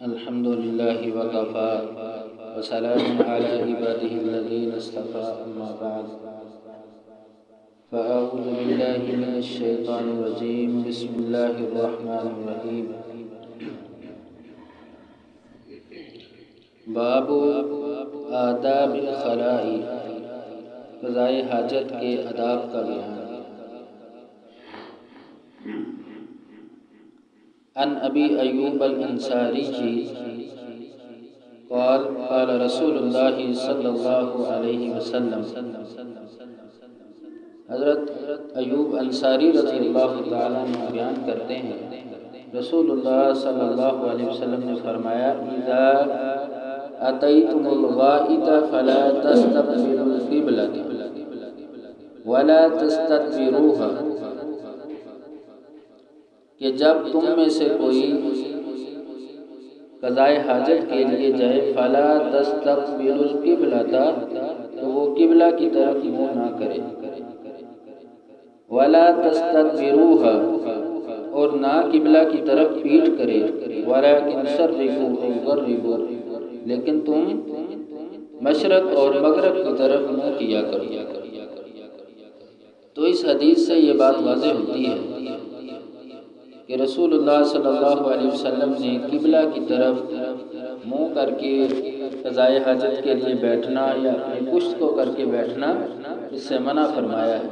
الحمد لله وكفى وسلام على عباده الذين اصطفى أما بعد فأعوذ بالله من الشيطان الرجيم بسم الله الرحمن الرحيم باب آداب الخلاء قضائے حاجت کے آداب کا بیان۔ عن ابی ایوب الانصاری قال قال رسول اللہ صلی اللہ علیہ وسلم، حضرت ایوب انصاری رضی اللہ تعالیٰ عنہ بیان کرتے ہیں رسول اللہ صلی اللہ علیہ وسلم نے فرمایا، اذا اتیتم الغائط فلا تستقبلوا القبلة ولا تستدبروها، کہ جب تم میں سے کوئی قضائے حاجت کے لیے جائے فلا تستقبلوا القبلة، تو وہ قبلہ کی طرف منہ نہ کرے، ولا تستدبروها، اور نہ قبلہ کی طرف پیٹ کرے، ولكن شرقوا او غربوا، لیکن تم مشرق اور مغرب کی طرف منہ کیا کرو۔ تو اس حدیث سے یہ بات واضح ہوتی ہے کہ رسول اللہ صلی اللہ علیہ وسلم نے قبلہ کی طرف منہ کر کے قضائے حاجت کے لیے بیٹھنا یا اپنی پشت کو کر کے بیٹھنا اس سے منع فرمایا ہے،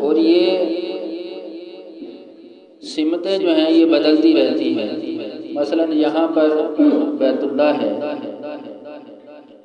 اور یہ سمتیں جو ہیں یہ بدلتی رہتی ہیں۔ مثلا یہاں پر بیت اللہ ہے،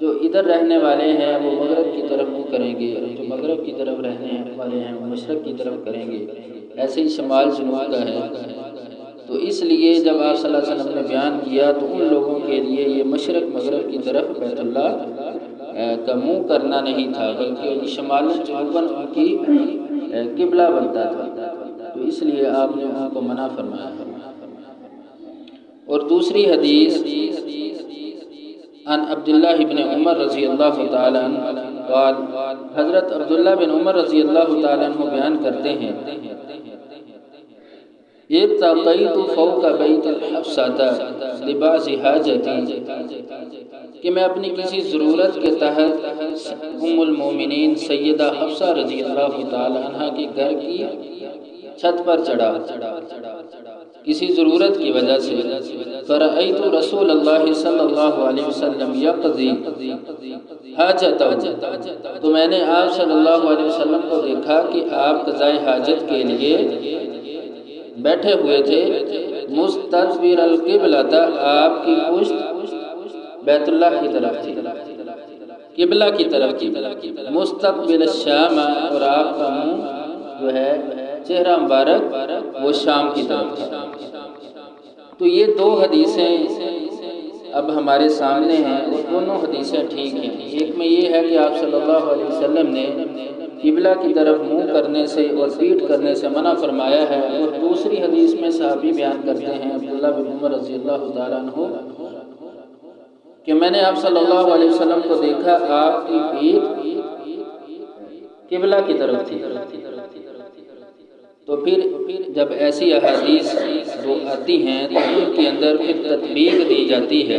جو ادھر رہنے والے ہیں وہ مغرب کی طرف منہ کریں گے، جو مغرب کی طرف رہنے والے ہیں وہ مشرق کی طرف کریں گے، ایسے ہی شمال جنوب کا ہے۔ تو اس لیے جب آپ صلی اللہ علیہ وسلم نے بیان کیا تو ان لوگوں کے لیے یہ مشرق مغرب کی طرف بیت اللہ کا منہ کرنا نہیں تھا، بلکہ شمال جنوباً ان کی قبلہ بنتا تھا، تو اس لیے آپ نے ان کو منع فرمایا۔ اور دوسری حدیث عن عبداللہ بن عمر رضی اللہ تعالیٰ عنہ قال، حضرت عبداللہ بن عمر رضی اللہ تعالیٰ عنہ بیان کرتے ہیں، ارتقیت فوق بیت الحفصة لبعض حاجتی، کہ میں اپنی کسی ضرورت کے تحت ام المومنین سیدہ حفصہ رضی اللہ تعالیٰ عنہ کے گھر کی چھت پر چڑھا کسی ضرورت کی وجہ سے، فرأیت رسول اللہ صلی اللہ علیہ وسلم یقضی حاجتہ، تو میں نے آپ صلی اللہ علیہ وسلم کو دیکھا کہ آپ قضائے حاجت کے لیے بیٹھے ہوئے تھے، مستدبر القبلۃ، آپ کی پشت بیت اللہ کی طرف تھی، قبلہ کی طرف تھی، مستقبل الشام، اور آپ کا منہ جو ہے چہرہ مبارک وہ شام کی طرف تھا۔ تو یہ دو حدیثیں اب ہمارے سامنے ہیں، اور دونوں حدیثیں ٹھیک ہیں۔ ایک میں یہ ہے کہ آپ صلی اللہ علیہ وسلم نے قبلہ کی طرف منہ کرنے سے اور پیٹ کرنے سے منع فرمایا ہے، اور دوسری حدیث میں صحابی بیان کرتے ہیں عبداللہ بن عمر رضی اللہ تعالیٰ عنہ کہ میں نے آپ صلی اللہ علیہ وسلم کو دیکھا آپ کی پیٹ قبلہ کی طرف تھی۔ تو پھر جب ایسی احادیث جو آتی ہیں تو ان کے اندر پھر تطبیق دی جاتی ہے۔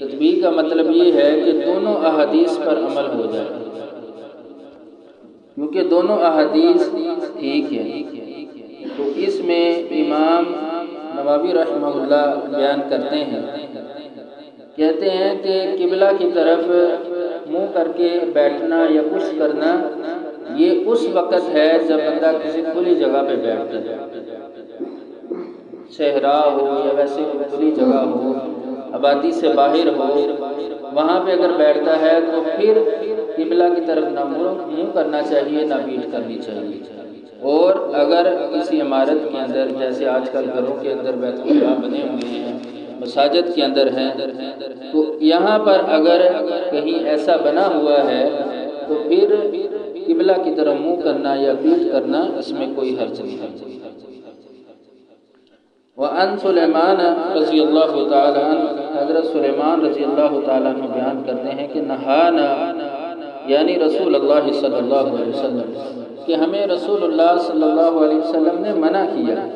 تطبیق کا مطلب یہ ہے کہ دونوں احادیث پر عمل ہو جائے، کیونکہ دونوں احادیث ٹھیک ہیں۔ تو اس میں امام نووی رحمہ اللہ بیان کرتے ہیں، کہتے ہیں کہ قبلہ کی طرف منہ کر کے بیٹھنا یا پشت کرنا یہ اس وقت ہے جب بندہ کسی کھلی جگہ پہ بیٹھتا ہے، صحرا ہو یا ویسے کوئی کھلی جگہ ہو، آبادی سے باہر ہو، وہاں پہ اگر بیٹھتا ہے تو پھر قبلہ کی طرف نہ منہ کرنا چاہیے نہ پیٹ کرنی چاہیے۔ اور اگر کسی عمارت کے اندر، جیسے آج کل گھروں کے اندر بیت اللہ بنے ہوئے ہیں، مساجد کے اندر ہیں، تو یہاں پر اگر کہیں ایسا بنا ہوا ہے تو پھر قبلہ کی طرف منہ کرنا یا پیٹ کرنا اس میں کوئی حرج نہیں ہے۔ وعن سلیمان رضی اللہ تعالیٰ عنہ، حضرت سلیمان رضی اللہ تعالیٰ عنہ بیان کرتے ہیں کہ نہانا، یعنی رسول اللہ صلی اللہ علیہ وسلم، کہ ہمیں رسول اللہ صلی اللہ علیہ وسلم نے منع کیا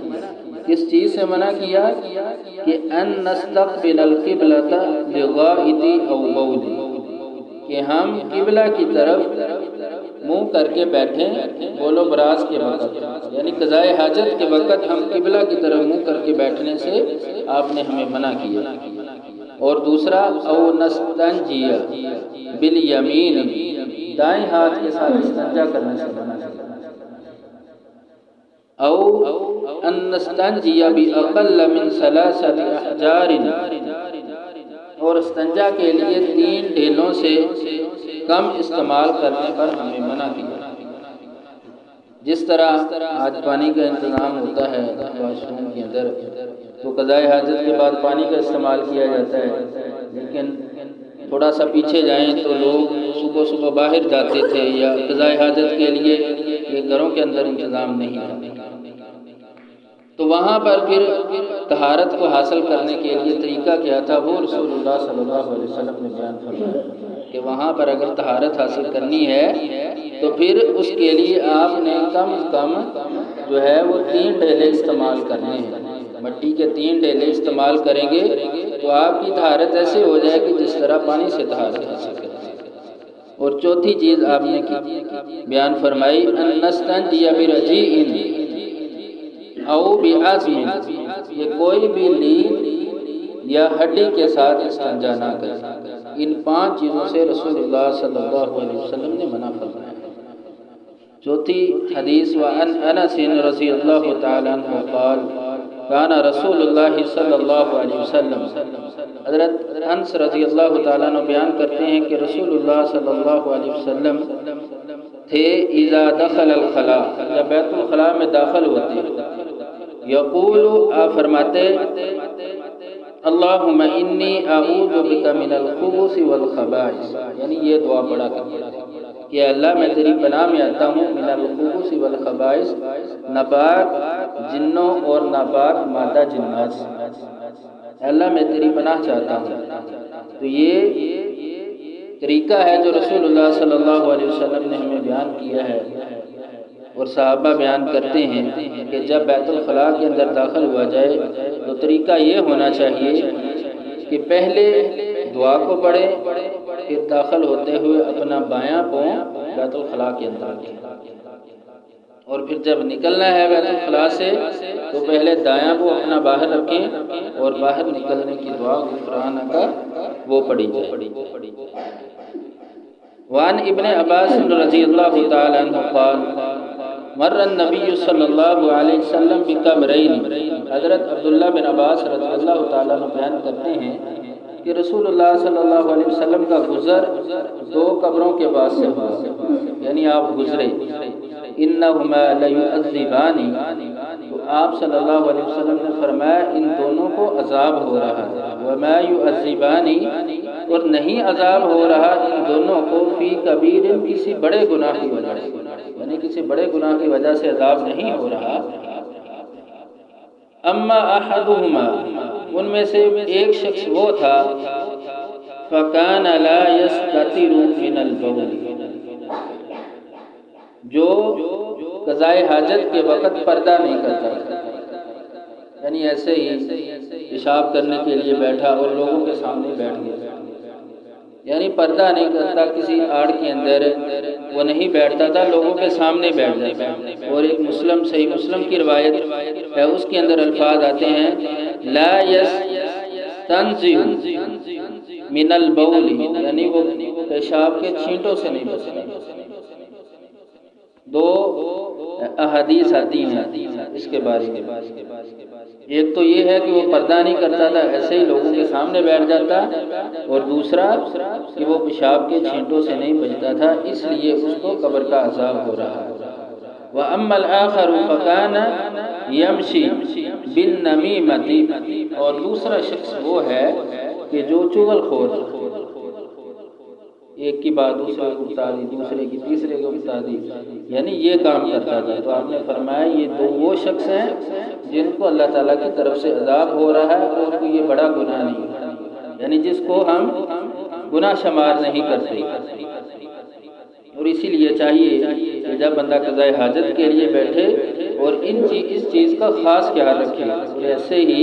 کس چیز سے منع کیا کہ ان نستقبل القبلۃ بغائط او بول، کہ ہم قبلہ کی طرف منہ کر کے بیٹھیں بول و براز کے وقت، یعنی قضاء حاجت کے وقت ہم قبلہ کی طرف منہ کر کے بیٹھنے سے آپ نے ہمیں منع کیا۔ اور دوسرا او نستنجی بالیمین، دائیں ہاتھ کے ساتھ استنجا کرنے سے منع کیا۔ او ان نستنجی باقل من 3 احجار، اور استنجا کے لیے 3 ڈھیلوں سے کم استعمال کرنے پر ہمیں منع کیا۔ جس طرح آج پانی کا انتظام ہوتا ہے واش روم کے اندر، تو قضاء حاجت کے بعد پانی کا استعمال کیا جاتا ہے، لیکن تھوڑا سا پیچھے جائیں تو لوگ صبح صبح باہر جاتے تھے یا قضاء حاجت کے لیے یہ گھروں کے اندر انتظام نہیں ہے، تو وہاں پر پھر طہارت کو حاصل کرنے کے لیے طریقہ کیا تھا وہ رسول اللہ صلی اللہ علیہ وسلم نے بیان فرمایا کہ وہاں پر اگر طہارت حاصل کرنی ہے تو پھر اس کے لیے آپ نے کم از کم جو ہے وہ 3 ڈیلے استعمال کرنے ہیں، مٹی کے 3 ڈیلے استعمال کریں گے تو آپ کی طہارت ایسے ہو جائے گی جس طرح پانی سے طہارت حاصل کریں۔ اور چوتھی چیز آپ نے بیان فرمائی ان نستنجی برجیء او بعظم، یہ کوئی بھی لید یا ہڈی کے ساتھ استنجا نہ کرے۔ ان 5 چیزوں سے رسول اللہ صلی اللہ علیہ وسلم نے منع فرمایا۔ چوتھی حدیث وعن انس رضی اللہ تعالی عنہ قال کان رسول اللہ صلی اللہ علیہ وسلم، حضرت انس رضی اللہ تعالیٰ عنہ بیان کرتے ہیں کہ رسول اللہ صلی اللہ علیہ وسلم تھے اذا دخل الخلاء، جب بیت الخلاء میں داخل ہوتے، یقول آپ فرماتے اللہم انی اعوذ بک من الخبث والخبائث، یعنی یہ دعا پڑھا کرتے کہ اللہ میں تیری پناہ میں آتا ہوں من الخبث والخبائث، ناپاک جنوں اور ناپاک مادہ جنات سے، اللہ میں تیری پناہ چاہتا ہوں۔ تو یہ طریقہ ہے جو رسول اللہ صلی اللہ علیہ وسلم نے ہمیں بیان کیا ہے، اور صحابہ بیان کرتے ہیں کہ جب بیت الخلاء کے اندر داخل ہوا جائے تو طریقہ یہ ہونا چاہیے کہ پہلے دعا کو پڑھے، پھر داخل ہوتے ہوئے اپنا بایاں پاؤں بیت الخلاء کے اندر رکھیں، اور پھر جب نکلنا ہے بیت الخلاء سے تو پہلے دایاں پاؤں اپنا باہر رکھیں اور باہر نکلنے کی دعا غفرانہ کا وہ پڑھی جائے۔ وعن ابن عباس رضی اللہ تعالی عنہ قال مر النبی صلی اللہ علیہ وسلم بقبرین، حضرت عبداللہ بن عباس رضی اللہ تعالیٰ عنہ بیان کرتے ہیں کہ رسول اللہ صلی اللہ علیہ وسلم کا گزر 2 قبروں کے پاس سے ہوا، یعنی آپ گزرے، انہما لیعذبان، تو آپ صلی اللہ علیہ وسلم نے فرمایا ان دونوں کو عذاب ہو رہا ہے، وما یعذبان، اور نہیں عذاب ہو رہا ان دونوں کو فی کبیر، کسی بڑے گناہ کی وجہ سے، یعنی کسی بڑے گناہ کی وجہ سے عذاب نہیں ہو رہا۔ اما احدہما، ان میں سے ایک شخص وہ تھا فکان لا یستتر من البول، جو قضاء حاجت کے وقت پردہ نہیں کرتا تھا، یعنی ایسے ہی پیشاب کرنے کے لیے بیٹھا اور لوگوں کے سامنے بیٹھ گیا، یعنی پردہ نہیں کرتا، کسی آڑ کے اندر وہ نہیں بیٹھتا تھا، لوگوں کے سامنے بیٹھ جاتا۔ اور ایک مسلم صحیح مسلم کی روایت ہے، اس کے اندر الفاظ آتے ہیں لا یستنزہ من البول، یعنی وہ پیشاب کے چھینٹوں سے نہیں بچتا۔ 2 احادیث آتی ہیں اس کے بارے میں، ایک تو یہ ہے کہ وہ پردہ نہیں کرتا تھا، ایسے ہی لوگوں کے سامنے بیٹھ جاتا، اور دوسرا کہ وہ پیشاب کے چھینٹوں سے نہیں بچتا تھا، اس لیے اس کو قبر کا عذاب ہو رہا ہے۔ وَأَمَّا الْآخَرُ فَكَانَ يَمْشِي بِالنَّمِيمَةِ، اور دوسرا شخص وہ ہے کہ جو چغل خور، ایک کی بات دوسرے کو بتا دی، دوسرے کی تیسرے کو بتا دی، یعنی یہ کام کرتا تھا۔ تو آپ نے فرمایا یہ 2 وہ شخص ہیں جن کو اللہ تعالیٰ کی طرف سے عذاب ہو رہا ہے، اور کوئی یہ بڑا گناہ نہیں، یعنی جس کو ہم گناہ شمار نہیں کرتے، اور اسی لیے چاہیے کہ جب بندہ قضائے حاجت کے لیے بیٹھے اور اس چیز کا خاص خیال رکھے، اور ایسے ہی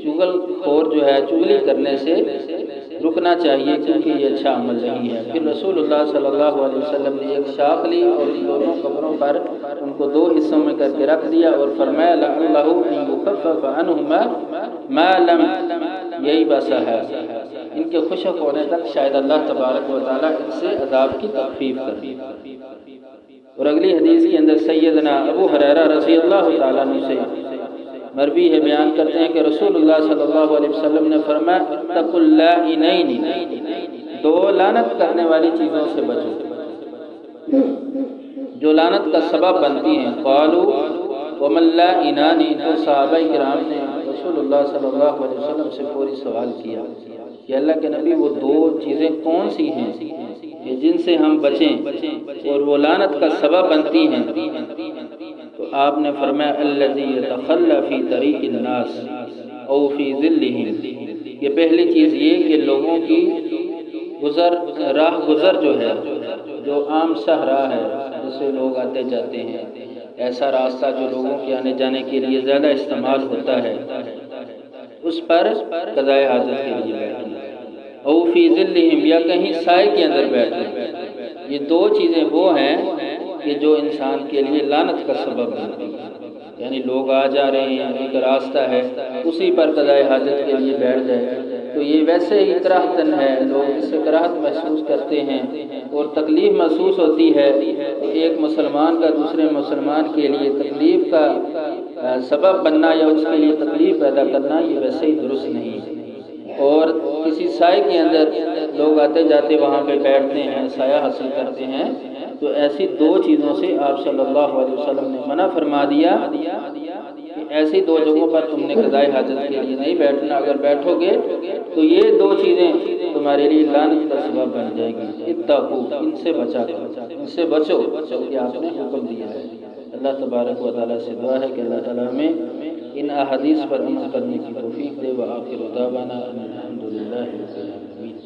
چغل خور جو ہے چغلی کرنے سے رکنا چاہیے، کیونکہ یہ اچھا عمل نہیں ہے۔ پھر رسول اللہ صلی اللہ علیہ وسلم نے ایک شاخ لی اور ان دونوں قبروں پر ان کو دو حصوں میں کر کے رکھ دیا اور فرمایا لعلہ ان یخفف عنہما ما لم، یہی بس ہے ان کے خشک ہونے تک شاید اللہ تبارک و تعالیٰ ان سے عذاب کی تخفیف کرے۔ اور اگلی حدیث کے اندر سیدنا ابو ہریرہ رضی اللہ تعالیٰ عنہ سے مروی ہے، بیان کرتے ہیں کہ رسول اللہ صلی اللہ علیہ وسلم نے فرمایا اتقوا اللعینین، دو لعنت کرنے والی چیزوں سے بچو جو لعنت کا سبب بنتی ہیں۔ قالوا وما اللعینان، تو صحابہ کرام نے رسول اللہ صلی اللہ علیہ وسلم سے فوری سوال کیا کہ اللہ کے نبی وہ دو چیزیں کون سی ہیں کہ جن سے ہم بچیں اور وہ لعنت کا سبب بنتی ہیں؟ تو آپ نے فرمایا الذی یتخلی فی طریق الناس او فی ظلہم، یہ پہلی چیز یہ کہ لوگوں کی راہ گزر جو ہے، جو عام شاہراہ ہے جس سے لوگ آتے جاتے ہیں، ایسا راستہ جو لوگوں کے آنے جانے کے لیے زیادہ استعمال ہوتا ہے، اس پر قضائے حاجت کے لیے بیٹھنا، او فی ظلہم، یا کہیں سائے کے اندر بیٹھنا۔ یہ دو چیزیں وہ ہیں کہ جو انسان کے لیے لعنت کا سبب بنتی ہیں، یعنی لوگ آ جا رہے ہیں، ایک راستہ ہے، اسی پر قضائے حاجت کے لیے بیٹھ جائے تو یہ ویسے ہی کراہتن ہے، لوگ اس سے کراہت محسوس کرتے ہیں اور تکلیف محسوس ہوتی ہے۔ ایک مسلمان کا دوسرے مسلمان کے لیے تکلیف کا سبب بننا یا اس کے لیے تکلیف پیدا کرنا یہ ویسے ہی درست نہیں ہے۔ اور کسی سائے کے اندر لوگ آتے جاتے وہاں پہ بیٹھتے ہیں، سایہ حاصل کرتے ہیں، تو ایسی دو چیزوں سے آپ صلی اللہ علیہ وسلم نے منع فرما دیا کہ ایسی دو جگہوں پر تم نے قضائے حاجت کے لیے نہیں بیٹھنا، اگر بیٹھو گے تو یہ دو چیزیں تمہارے لیے لعنت کا سبب بن جائے گی۔ اتقوا، ان سے بچا کرو، ان سے بچو، یہ آپ نے حکم دیا ہے۔ اللہ تبارک و تعالیٰ سے دعا ہے کہ اللہ تعالیٰ ہمیں ان احادیث پر عمل کرنے کی توفیق دے۔ وآخر دعوانا ان الحمد للہ رب العالمین۔